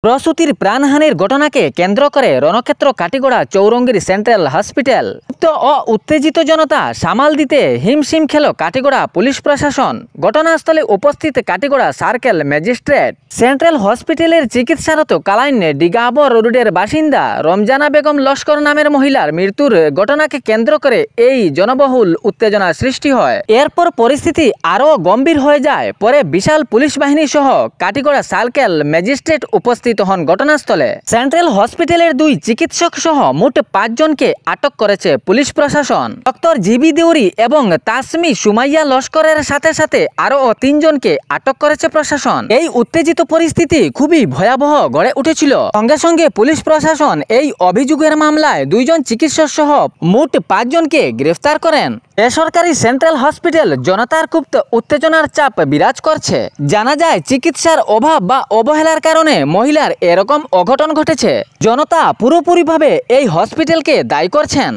প্রসূতির প্রাণহানির ঘটনাকে কেন্দ্র করে রণক্ষেত্র কাটিগড়া চৌরঙ্গীর সেন্ট্রাল হসপিটাল ও উত্তেজিত জনতা সামাল দিতে হিমশিম খেল কাটিগড়া পুলিশ প্রশাসন। ঘটনাস্থলে উপস্থিত কাটিগড়া সার্কেল ম্যাজিস্ট্রেট। সেন্ট্রাল হসপিটালের চিকিৎসারত কালাইন ডিগাবর রোডের বাসিন্দা রমজানা বেগম লস্কর নামের মহিলার মৃত্যুর ঘটনাকে কেন্দ্র করে এই জনবহুল উত্তেজনা সৃষ্টি হয়। এরপর পরিস্থিতি আরও গম্ভীর হয়ে যায়। পরে বিশাল পুলিশ বাহিনী সহ কাটিগড়া সার্কেল ম্যাজিস্ট্রেট উপস্থিত হন ঘটনাস্থলে। সেন্ট্রাল হসপিটালের 2 চিকিৎসক সহ মোট 5 জনকে আটক করেছে পুলিশ প্রশাসন। ডক্টর জিবি দেউরি এবং তাসমি সুমাইয়া লস্করের সাথে সাথে আরও 3 জনকে আটক করেছে প্রশাসন। এই উত্তেজিত পরিস্থিতি খুবই ভয়াবহ গড়ে উঠেছিল। সঙ্গে সঙ্গে পুলিশ প্রশাসন এই অভিযোগের মামলায় 2 জন চিকিৎসক সহ মোট 5 জনকে গ্রেফতার করেন। বেসরকারি সেন্ট্রাল হসপিটাল জনতার খুব উত্তেজনার চাপ বিরাজ করছে। জানা যায় চিকিৎসার অভাব বা অবহেলার কারণে মহিলার এরকম অঘটন ঘটেছে। জনতা পুরোপুরিভাবে এই হসপিটালকে দায়ী করছেন।